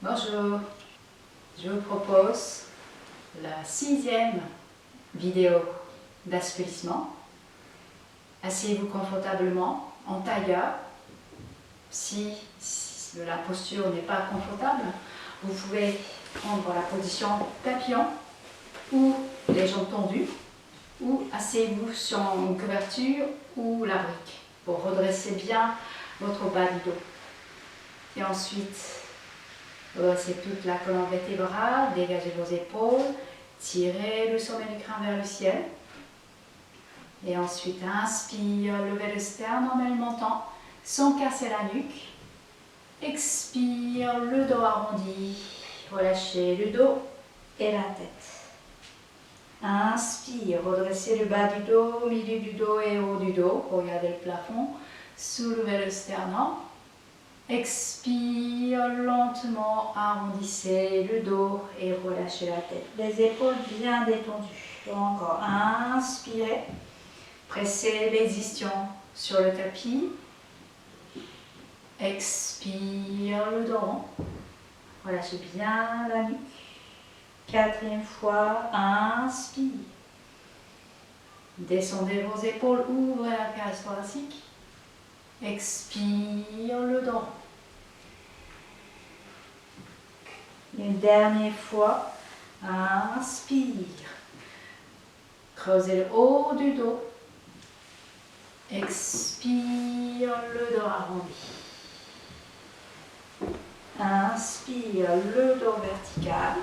Bonjour, je vous propose la 6e vidéo d'assouplissement. Asseyez-vous confortablement en tailleur. Si la posture n'est pas confortable, vous pouvez prendre la position papillon ou les jambes tendues, ou asseyez-vous sur une couverture ou la brique pour redresser bien votre bas du dos. Et ensuite, redressez toute la colonne vertébrale, dégagez vos épaules, tirez le sommet du crâne vers le ciel. Et ensuite, inspire, levez le sternum en le montant sans casser la nuque. Expire, le dos arrondi, relâchez le dos et la tête. Inspire, redressez le bas du dos, milieu du dos et haut du dos. Regardez le plafond, soulevez le sternum. Expire lentement, arrondissez le dos et relâchez la tête. Les épaules bien détendues. Encore, inspirez, pressez les ischions sur le tapis. Expire le dos rond, relâchez bien la nuque. 4e fois, inspire. Descendez vos épaules, ouvrez la cage thoracique. Expire le dos. Une dernière fois, inspire. Creusez le haut du dos. Expire le dos arrondi. Inspire le dos vertical.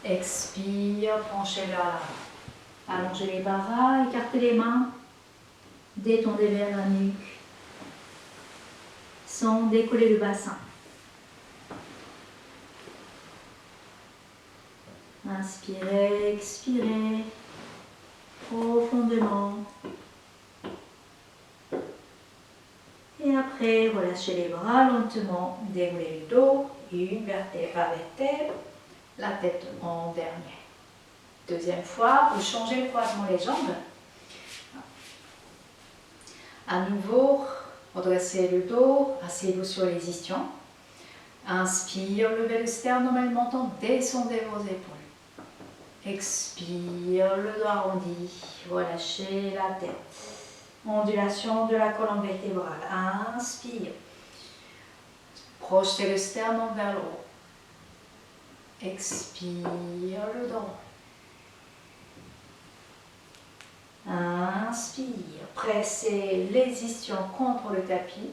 Expire, penchez vers l'avant. Allongez les bras, écartez les mains. Détendez vers la nuque. Sans décoller le bassin. Inspirez, expirez profondément. Et après, relâchez les bras lentement, déroulez le dos, une vertèbre à vertèbre, la tête en dernier. 2e fois, vous changez le croisement des jambes. À nouveau, redressez le dos, asseyez-vous sur les ischions. Inspire, levez le sternum en le menton, descendez vos épaules. Expire, le dos arrondi, relâchez la tête. Ondulation de la colonne vertébrale. Inspire. Projetez le sternum vers le haut. Expire, le dos. Inspire. Pressez les ischions contre le tapis.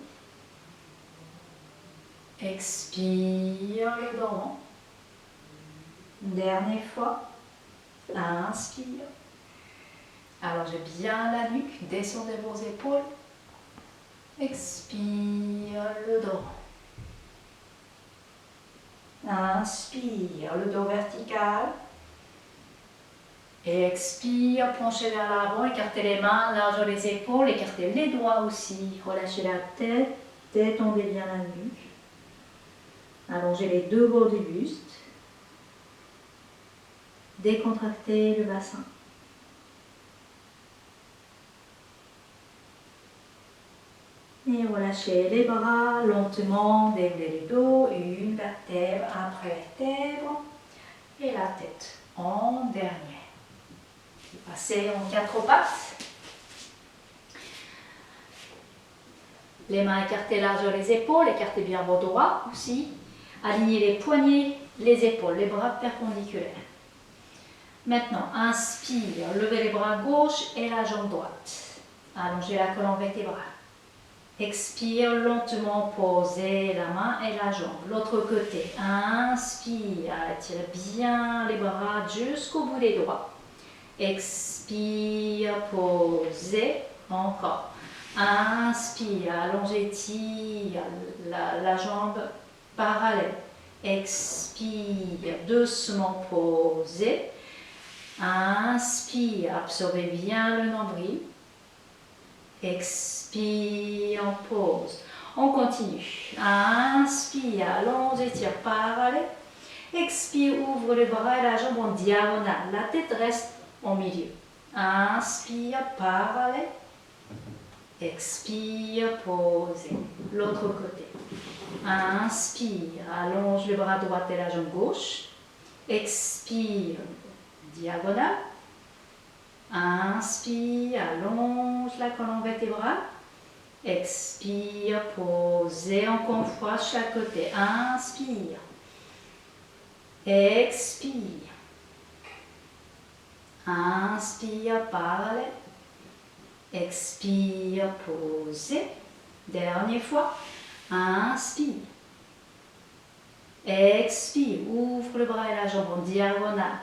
Expire, le dos rond. Dernière fois. Inspire. Allongez bien la nuque, descendez vos épaules. Expire, le dos. Inspire, le dos vertical. Et expire, penchez vers l'avant, écartez les mains, largez les épaules, écartez les doigts aussi. Relâchez la tête, détendez bien la nuque. Allongez les deux bords du buste. Décontractez le bassin. Et relâchez les bras lentement, déroulez le dos, une vertèbre après vertèbre, et la tête en dernier. Passez en 4 pattes. Les mains écartées large les épaules, écartez bien vos doigts aussi. Alignez les poignets, les épaules, les bras perpendiculaires. Maintenant, inspire, levez les bras gauche et la jambe droite. Allongez la colonne vertébrale. Expire, lentement, posez la main et la jambe. L'autre côté, inspire, étirez bien les bras jusqu'au bout des doigts. Expire, posez, encore. Inspire, allongez, tire la jambe parallèle. Expire, doucement, posez. Inspire, absorbez bien le nombril. Expire, on pose. On continue. Inspire, allonge, étire parallèle. Expire, ouvre les bras et la jambe en diagonale. La tête reste au milieu. Inspire, parallèle. Expire, posez. L'autre côté. Inspire, allonge le bras droit et la jambe gauche. Expire, diagonale. Inspire, allonge la colonne vertébrale. Expire, posez encore une fois chaque côté. Inspire. Expire. Inspire, parallèle. Expire, posez. Dernière fois. Inspire. Expire, ouvre le bras et la jambe en diagonale.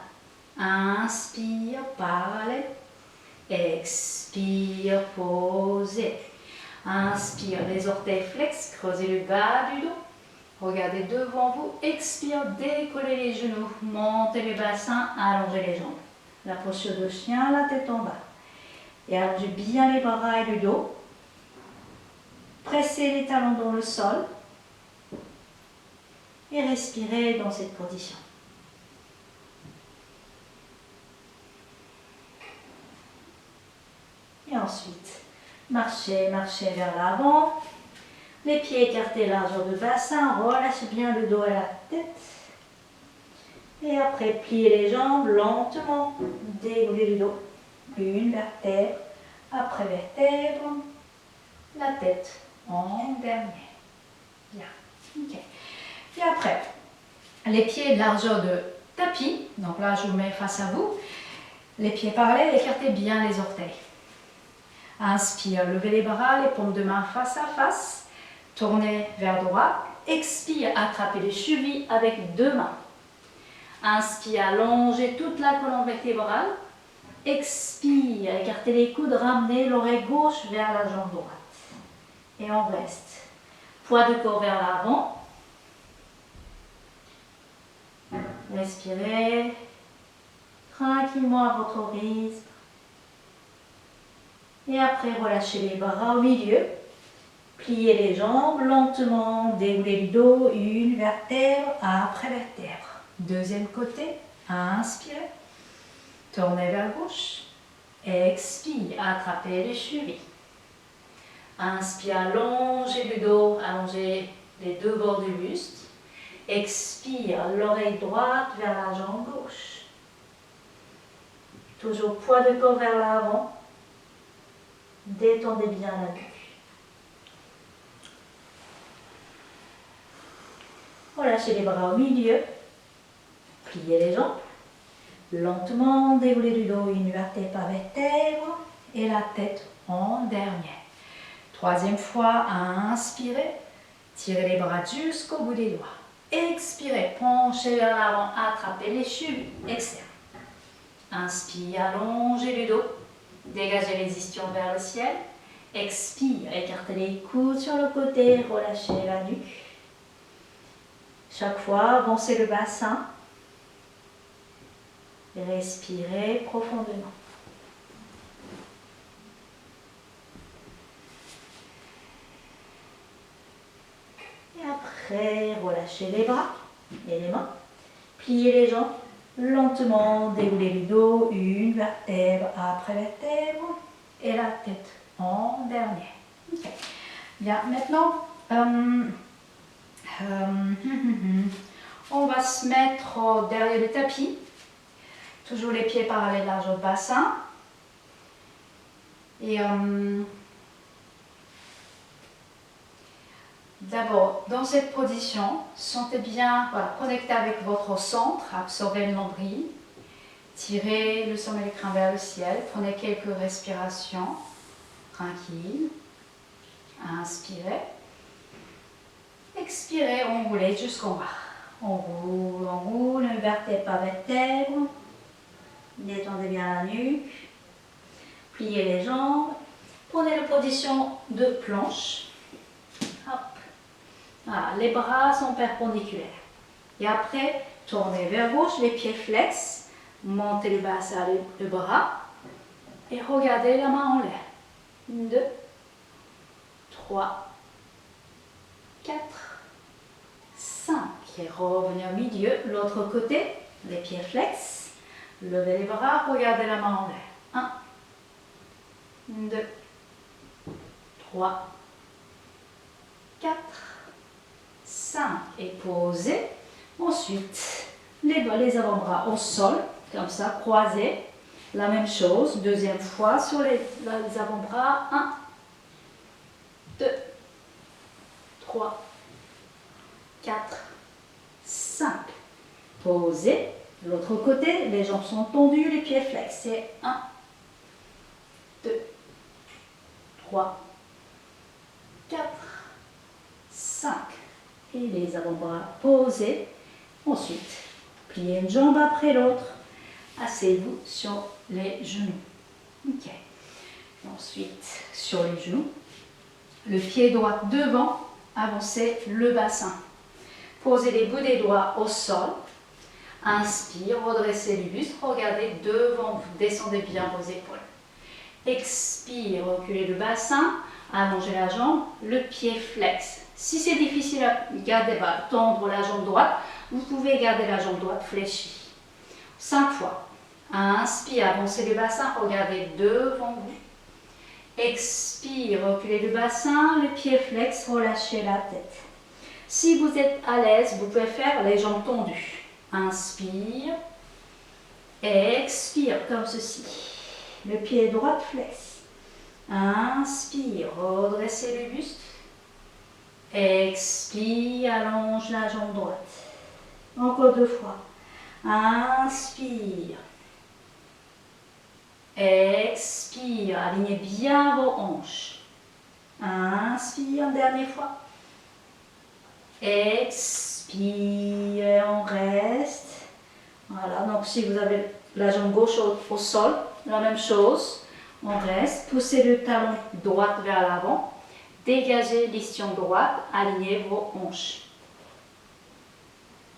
Inspire, parallèle. Expire, posez. Inspire, les orteils flex, creusez le bas du dos. Regardez devant vous. Expire, décollez les genoux. Montez le bassin, allongez les jambes. La posture de chien, la tête en bas. Et allongez bien les bras et le dos. Pressez les talons dans le sol. Et respirez dans cette position. Et ensuite, marchez, marchez vers l'avant. Les pieds écartés, largeur de bassin. Relâchez bien le dos et la tête. Et après, pliez les jambes lentement. Déroulez le dos. Une vertèbre après vertèbre. La tête en dernier. Bien. Ok. Et après, les pieds de largeur de tapis. Donc là, je vous mets face à vous. Les pieds parallèles, écartez bien les orteils. Inspire, levez les bras, les paumes de main face à face. Tournez vers droite. Expire, attrapez les chevilles avec deux mains. Inspire, allongez toute la colonne vertébrale. Expire, écartez les coudes, ramenez l'oreille gauche vers la jambe droite. Et on reste. Poids de corps vers l'avant. Respirez tranquillement à votre rythme. Et après, relâchez les bras au milieu. Pliez les jambes lentement, déroulez le dos, une vertèbre après vertèbre. Deuxième côté, inspirez. Tournez vers gauche. Expire, attrapez les chevilles. Inspire, allongez le dos, allongez les deux bords du buste. Expire, l'oreille droite vers la jambe gauche. Toujours poids de corps vers l'avant. Détendez bien la nuque. Relâchez les bras au milieu. Pliez les jambes. Lentement, déroulez du dos une vertèbre par vertèbre. Et la tête en dernier. Troisième fois, inspirez. Tirez les bras jusqu'au bout des doigts. Expirez, penchez vers l'avant, attrapez les chevilles externes. Inspire, allongez le dos. Dégagez les ischions vers le ciel. Expire, écartez les coudes sur le côté, relâchez la nuque. Chaque fois, avancez le bassin. Respirez profondément. Et après, relâchez les bras et les mains. Pliez les jambes. Lentement, déroulez le dos, une vertèbre après vertèbre. Et la tête en dernier. Okay. Bien, maintenant, on va se mettre derrière le tapis. Toujours les pieds parallèles largeur de bassin. Et d'abord, dans cette position, sentez bien, voilà, connectez avec votre centre, absorbez le nombril. Tirez le sommet du crâne vers le ciel. Prenez quelques respirations tranquilles. Inspirez. Expirez, enroulez jusqu'en bas. On roule, vertèbre par vertèbre. Détendez bien la nuque. Pliez les jambes. Prenez la position de planche. Hop. Voilà, les bras sont perpendiculaires. Et après, tournez vers gauche, les pieds flex. Montez le bassin, le bras. Et regardez la main en l'air. 2, 3, 4, 5. Et revenez au milieu. L'autre côté, les pieds flex. Levez les bras, regardez la main en l'air. 1, 2, 3, 4, 5 et posez. Ensuite, les avant-bras au sol, comme ça, croisés. La même chose, deuxième fois sur les avant-bras. 1, 2, 3, 4, 5. Posez. De l'autre côté, les jambes sont tendues, les pieds flexés. 1, 2, 3, 4, 5. Et les avant-bras posés. Ensuite, pliez une jambe après l'autre. Asseyez-vous sur les genoux. Ok. Ensuite, sur les genoux, le pied droit devant, avancez le bassin. Posez les bouts des doigts au sol. Inspire, redressez le buste, regardez devant vous, descendez bien vos épaules. Expire, reculez le bassin, allongez la jambe, le pied flex. Si c'est difficile à garder, tendre la jambe droite, vous pouvez garder la jambe droite fléchie. 5 fois. Inspire, avancez le bassin, regardez devant vous. Expire, reculez le bassin, le pied flex, relâchez la tête. Si vous êtes à l'aise, vous pouvez faire les jambes tendues. Inspire, expire comme ceci. Le pied droit flex. Inspire, redressez le buste. Expire, allonge la jambe droite. Encore 2 fois. Inspire. Expire, alignez bien vos hanches. Inspire, dernière fois. Expire, on reste. Voilà, donc si vous avez la jambe gauche au sol, la même chose. On reste, poussez le talon droit vers l'avant. Dégagez l'ischio droite, alignez vos hanches.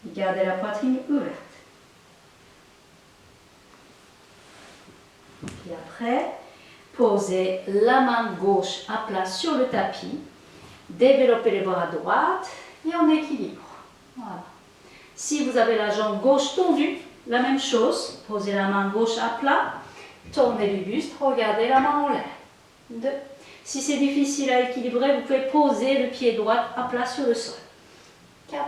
Gardez la poitrine ouverte. Puis après, posez la main gauche à plat sur le tapis. Développez les bras droits et en équilibre. Voilà. Si vous avez la jambe gauche tendue, la même chose. Posez la main gauche à plat. Tournez le buste, regardez la main en l'air. 2. Si c'est difficile à équilibrer, vous pouvez poser le pied droit à plat sur le sol. 4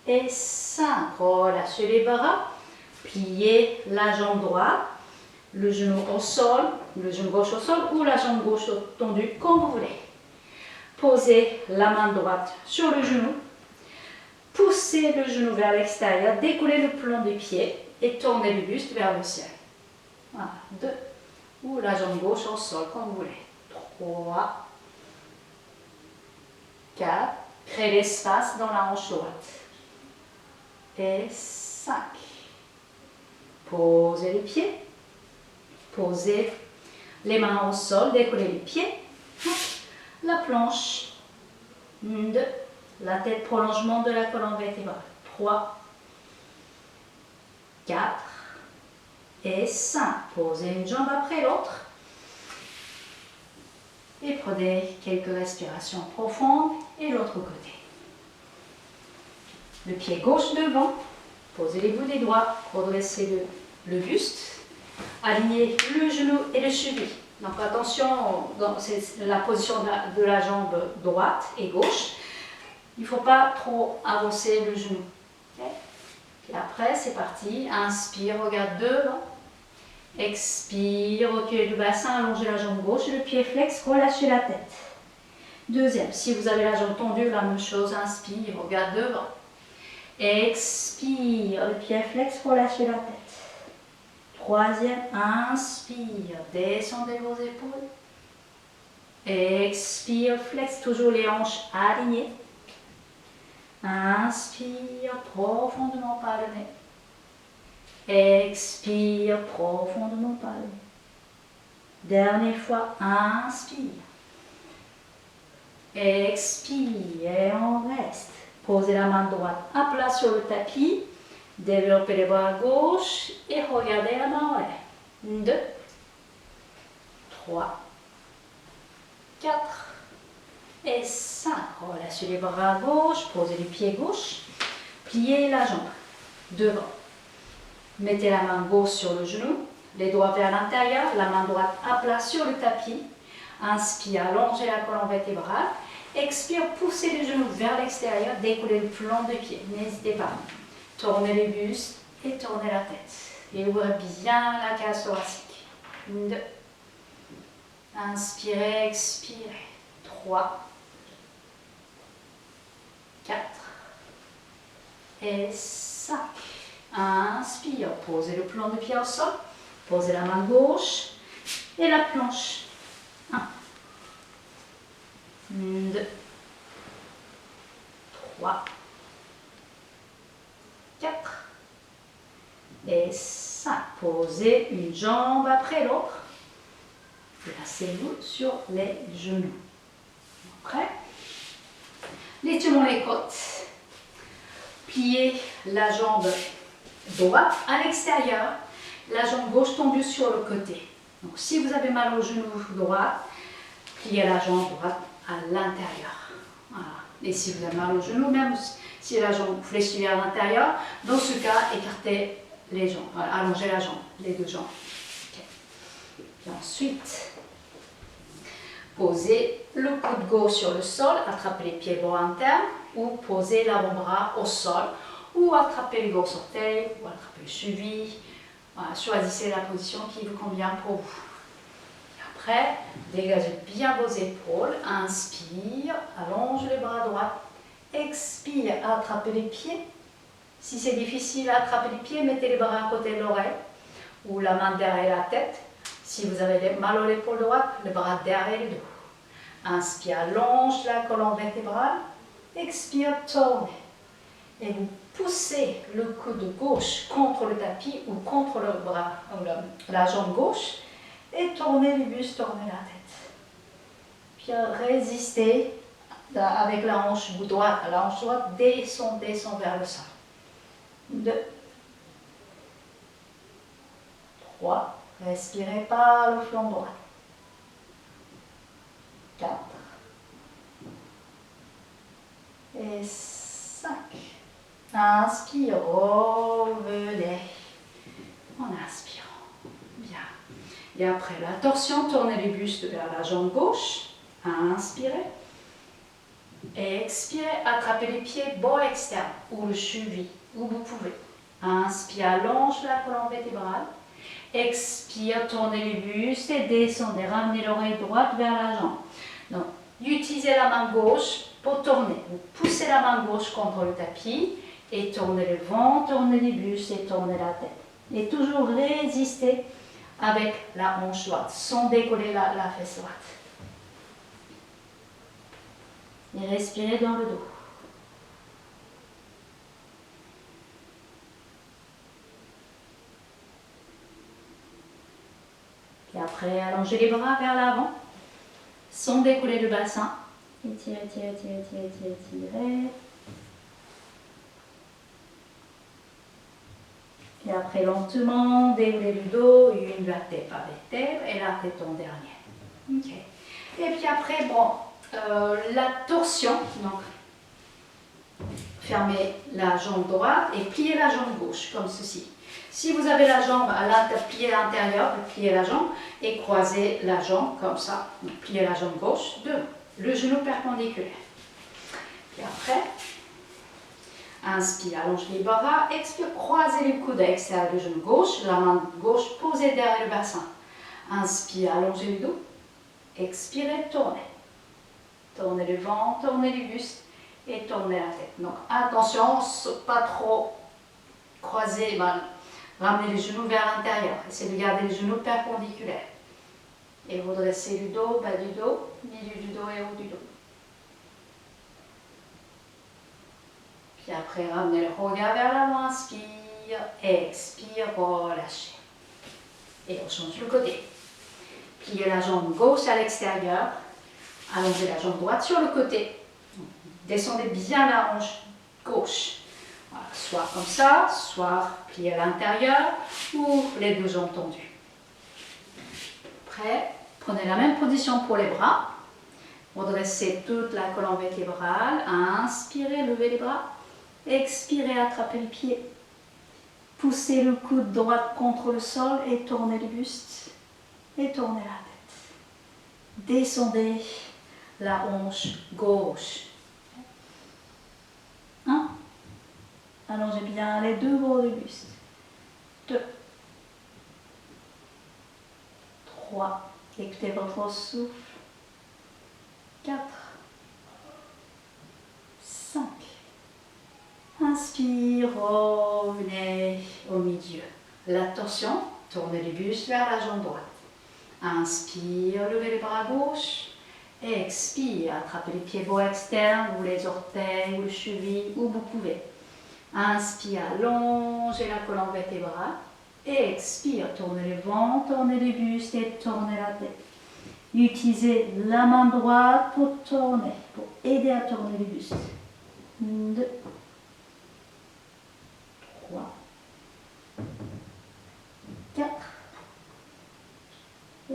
et 5. Relâchez les bras. Pliez la jambe droite. Le genou au sol, le genou gauche au sol ou la jambe gauche tendue, comme vous voulez. Posez la main droite sur le genou. Poussez le genou vers l'extérieur, décollez le plan des pieds et tournez le buste vers le ciel. Voilà, 2. Ou la jambe gauche au sol, comme vous voulez. 3, 4. Créez l'espace dans la hanche droite. Et 5. Posez les pieds. Posez les mains au sol, décollez les pieds. La planche. 2. La tête, prolongement de la colonne vertébrale. 3, 4 et 5. Posez une jambe après l'autre. Et prenez quelques respirations profondes et l'autre côté. Le pied gauche devant. Posez les bouts des doigts. Redressez le buste. Alignez le genou et le cheville. Donc attention, c'est la position de la jambe droite et gauche. Il ne faut pas trop avancer le genou. Okay. Et après, c'est parti. Inspire, regarde devant. Expire, reculez le bassin, allongez la jambe gauche, le pied flex, relâchez la tête. Deuxième, si vous avez la jambe tendue, la même chose. Inspire, regarde devant. Expire, le pied flex, relâchez la tête. Troisième, inspire, descendez vos épaules. Expire, flex, toujours les hanches alignées. Inspire profondément par le nez. Expire profondément par le nez. Dernière fois, inspire. Expire et on reste. Posez la main droite à plat sur le tapis. Développez les bras gauche et regardez la main en l'air. 2, 3, 4 et 5. Relâchez les bras gauche, posez les pieds gauche, pliez la jambe devant. Mettez la main gauche sur le genou, les doigts vers l'intérieur, la main droite à plat sur le tapis. Inspire, allongez la colonne vertébrale. Expire, poussez les genoux vers l'extérieur, décollez le plan de pied. N'hésitez pas. Tournez les bustes et tournez la tête. Et ouvrez bien la cage thoracique. 2. Inspirez, expirez. 3. 4. Et 5. Inspire, posez le plan de pied au sol. Posez la main gauche et la planche. 1. 2. 3. 4. Et 5. Posez une jambe après l'autre. Placez-vous sur les genoux. Après, l'étirement les côtes. Pliez la jambe droite à l'extérieur, la jambe gauche tendue sur le côté. Donc si vous avez mal au genou droit, pliez la jambe droite à l'intérieur. Voilà. Et si vous avez mal au genou, même si la jambe fléchit vers l'intérieur, dans ce cas, écartez les jambes, allongez la jambe, les deux jambes. Okay. Et ensuite, posez le coude gauche sur le sol, attrapez les pieds bras internes ou posez l'avant-bras au sol ou attrapez les gros orteils ou attrapez le cheville. Voilà, choisissez la position qui vous convient pour vous. Après, dégagez bien vos épaules. Inspire, allonge les bras droits. Expire, attrapez les pieds. Si c'est difficile à attraper les pieds, mettez les bras à côté de l'oreille ou la main derrière la tête. Si vous avez mal à l'épaule droite, le bras derrière le dos. Inspire, allonge la colonne vertébrale. Expire, tournez. Et vous poussez le coude gauche contre le tapis ou contre le bras, ou la jambe gauche. Et tournez le buste, tournez la tête. Puis résistez avec la hanche droite. La hanche droite descend vers le sol. 2. 3. Respirez par le flanc droit. 4. Et 5. Inspire, revenez. En inspirant. Bien. Et après la torsion, tournez les bustes vers la jambe gauche. Inspirez. Expirez, attrapez les pieds bord externe ou le cheville, où vous pouvez. Inspire, allonge la colonne vertébrale. Expire, tournez les bustes et descendez. Ramenez l'oreille droite vers la jambe. Donc, utilisez la main gauche pour tourner. Vous poussez la main gauche contre le tapis et tournez le ventre, tournez les bustes et tournez la tête. Et toujours résister avec la hanche droite, sans décoller la fesse droite. Et respirez dans le dos. Et après, allongez les bras vers l'avant, sans décoller le bassin. Étirez, étirez, étirez, étirez, étirez, étirez. Et après, lentement, déroulez le dos, une vertèbre par vertèbre, et la tête en dernier. Okay. Et puis après, bon, la torsion, donc, fermez la jambe droite et pliez la jambe gauche, comme ceci. Si vous avez la jambe à l'intérieur, pliez à l'intérieur, pliez la jambe et croisez la jambe comme ça. Donc, pliez la jambe gauche, devant, le genou perpendiculaire. Et après, inspire, allonge les bras, expire, croisez les coudes à l'extérieur du genou gauche, la main gauche posée derrière le bassin. Inspire, allongez le dos, expirez, tournez. Tournez le ventre, tournez le buste et tournez la tête. Donc attention, pas trop croiser, ramenez les genoux vers l'intérieur. Essayez de garder les genoux perpendiculaires. Et redressez le dos, bas du dos, milieu du dos et haut du dos. Puis après, ramenez le regard vers l'avant, inspire, expire, relâchez. Et on change le côté. Pliez la jambe gauche à l'extérieur, allongez la jambe droite sur le côté. Descendez bien la hanche gauche. Voilà, soit comme ça, soit plié à l'intérieur ou les deux jambes tendues. Prêt? Prenez la même position pour les bras. Redressez toute la colonne vertébrale. Inspirez, levez les bras. Expirez, attrapez le pied. Poussez le coude droit contre le sol et tournez le buste. Et tournez la tête. Descendez la hanche gauche. 1. Allongez bien les deux bords du buste. 2. 3. Écoutez votre souffle. 4. 5. Inspire, revenez au milieu. L'attention, tournez le buste vers la jambe droite. Inspire, levez les bras gauche. Expire, attrapez les pieds beaux externes ou les orteils ou le cheville où vous pouvez. Inspire, allongez la colonne vertébrale. Expire, tournez le ventre, tournez le buste et tournez la tête. Utilisez la main droite pour tourner, pour aider à tourner le buste. 2, 3, 4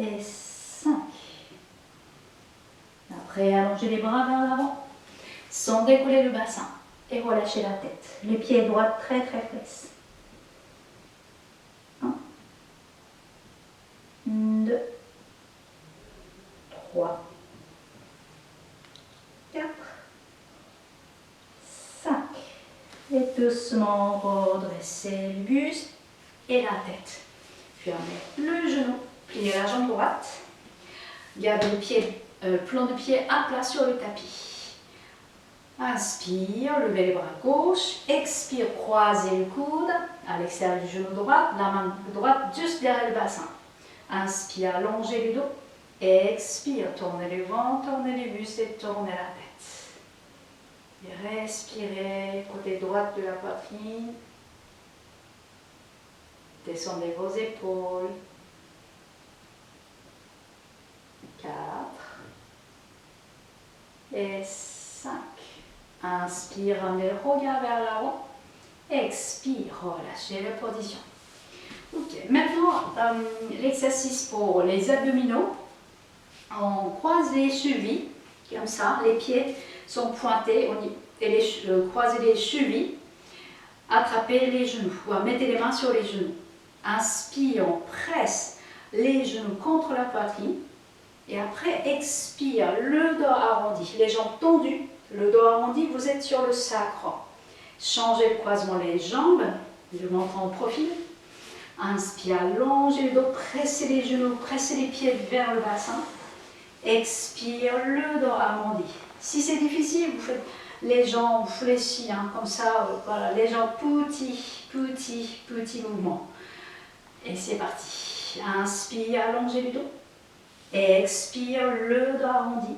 et 5. Après, allongez les bras vers l'avant, sans décoller le bassin et relâchez la tête. Les pieds droits très flex. 1, 2, 3, 4, 5. Et doucement redressez le buste et la tête. Fermez le genou, pliez la jambe droite. Gardez le pied, plan de pied à plat sur le tapis. Inspire, levez les bras gauche. Expire, croisez le coude à l'extérieur du genou droit. La main droite juste derrière le bassin. Inspire, allongez le dos. Expire, tournez le ventre, tournez le buste et tournez la tête. Et respirez, côté droit de la poitrine. Descendez vos épaules. 4 et 5. Inspire, ramenez le regard vers l'avant. Expire, relâchez la position. Ok, maintenant l'exercice pour les abdominaux. On croise les chevilles, comme ça, les pieds sont pointés, croisez les chevilles, attrapez les genoux, ou mettez les mains sur les genoux. Inspire, on presse les genoux contre la poitrine. Et après, expire, le dos arrondi, les jambes tendues, le dos arrondi, vous êtes sur le sacrum. Changez le croisement des jambes, je montre en profil. Inspire, allongez le dos, pressez les genoux, pressez les pieds vers le bassin. Expire, le dos arrondi. Si c'est difficile, vous faites les jambes fléchies, comme ça, voilà, les jambes petits mouvements. Et c'est parti. Inspire, allongez le dos. Expire, le dos arrondi.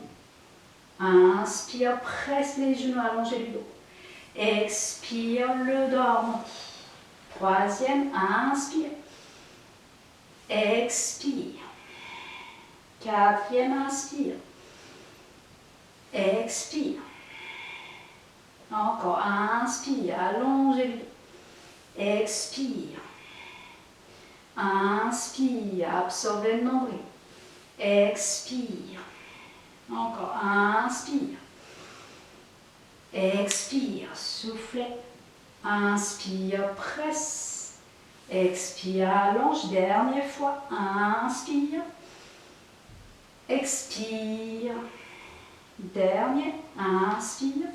Inspire, presse les genoux, allongez le dos. Expire, le dos arrondi. Troisième, inspire. Expire. Quatrième, inspire. Expire. Encore, inspire, allongez le dos. Expire. Inspire, absorbez le nombril. Expire. Encore, inspire. Expire, soufflez. Inspire, presse. Expire, allonge. Dernière fois. Inspire. Expire. Dernier. Inspire.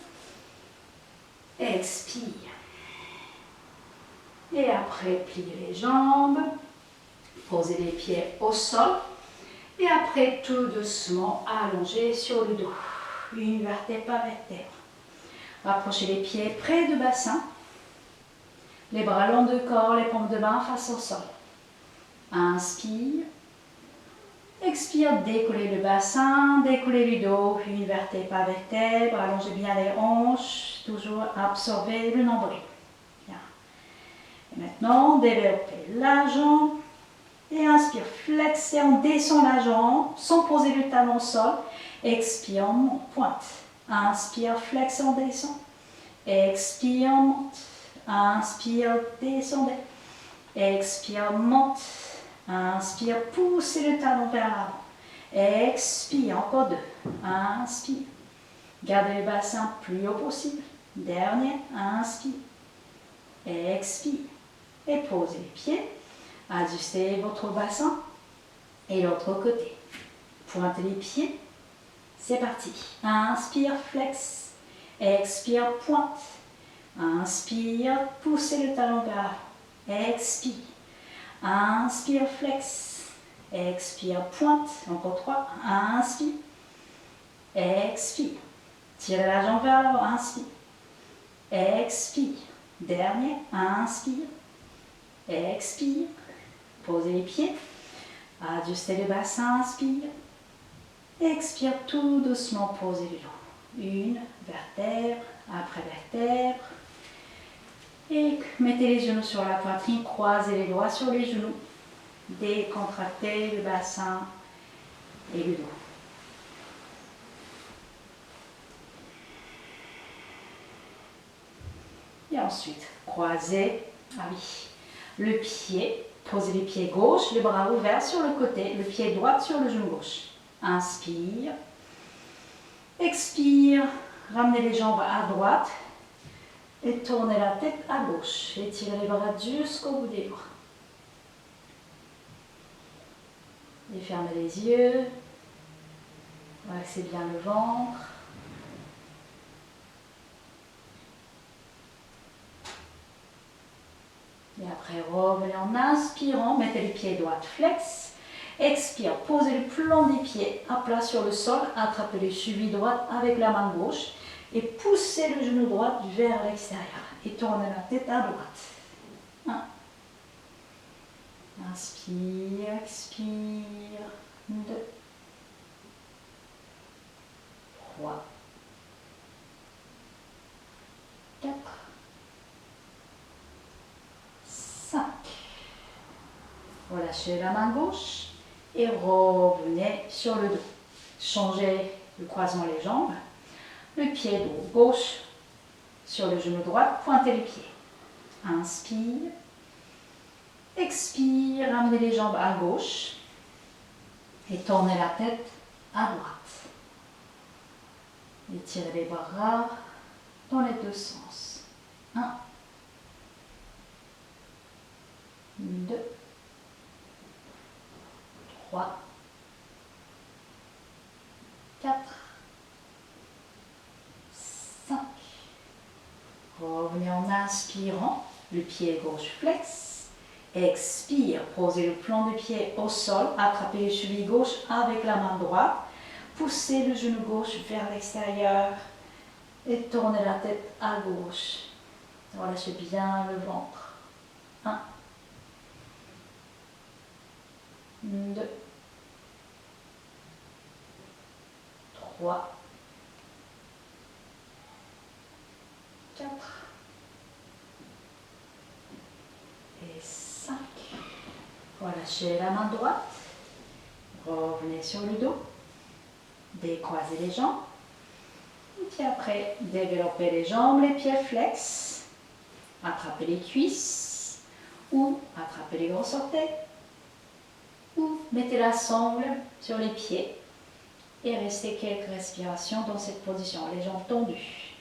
Expire. Et après, pliez les jambes. Posez les pieds au sol. Et après, tout doucement, allongez sur le dos. Une vertèbre par vertèbre. Rapprochez les pieds près du bassin. Les bras longs du corps, les paumes de main face au sol. Inspire. Expire, décollez le bassin, décollez le dos. Une vertèbre par vertèbre. Allongez bien les hanches. Toujours absorbez le nombril. Bien. Et maintenant, développez la jambe. Et inspire, flexez, on descend la jambe sans poser le talon au sol. Expire, on monte, pointe. Inspire, flex, on descend. Expire, on monte. Inspire, descendez. Expire, monte. Inspire, poussez le talon vers l'avant. Expire, encore 2. Inspire. Gardez le bassin plus haut possible. Dernier, inspire. Expire. Et posez les pieds. Ajustez votre bassin et l'autre côté. Pointez les pieds. C'est parti. Inspire, flex. Expire, pointe. Inspire, poussez le talon vers l'avant. Expire. Inspire, flex. Expire, pointe. Encore 3. Inspire. Expire. Tirez la jambe vers l'avant. Inspire. Expire. Dernier. Inspire. Expire. Posez les pieds. Ajustez le bassin. Inspire. Expire tout doucement. Posez le dos. Une vertèbre après vertèbre. Et mettez les genoux sur la poitrine. Croisez les doigts sur les genoux. Décontractez le bassin et le dos. Et ensuite, croisez, le pied, posez les pieds gauche, les bras ouverts sur le côté, le pied droit sur le genou gauche. Inspire, expire, ramenez les jambes à droite et tournez la tête à gauche. Étirez les bras jusqu'au bout des bras. Et fermez les yeux, relaxez bien le ventre. Et après, revenez en inspirant, mettez les pieds droits flex. Expire, posez le plan des pieds à plat sur le sol, attrapez les chevilles droites avec la main gauche et poussez le genou droit vers l'extérieur et tournez la tête à droite. Inspire, expire. 2, 3, 4, 5. Relâchez la main gauche et revenez sur le dos. Changez le croisement les jambes. Le pied gauche sur le genou droit, pointez les pieds. Inspire. Expire, ramenez les jambes à gauche et tournez la tête à droite. Étirez les bras dans les deux sens. 1, 2, 3, 4, 5. Revenez en inspirant, le pied gauche flex. Expire, posez le plan du pied au sol, attrapez les chevilles gauche avec la main droite. Poussez le genou gauche vers l'extérieur et tournez la tête à gauche. Relâchez bien le ventre. 1, 2, 3, 4 et 5. Relâchez la main droite. Revenez sur le dos. Décroisez les jambes. Et puis après, développez les jambes, les pieds flex. Attrapez les cuisses ou attrapez les gros orteils. Ou mettez la sangle sur les pieds et restez quelques respirations dans cette position, les jambes tendues.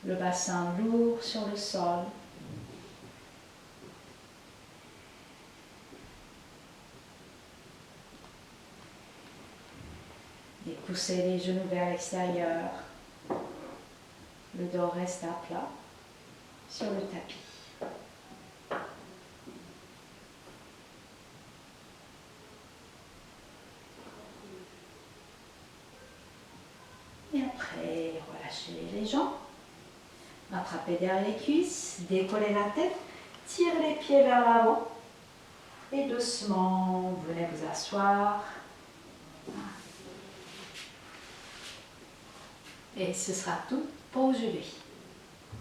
Le bassin lourd sur le sol. Et poussez les genoux vers l'extérieur. Le dos reste à plat sur le tapis. Et après, relâchez les jambes. Attrapez derrière les cuisses, décollez la tête, tirez les pieds vers l'avant et doucement, venez vous asseoir. Et ce sera tout pour aujourd'hui.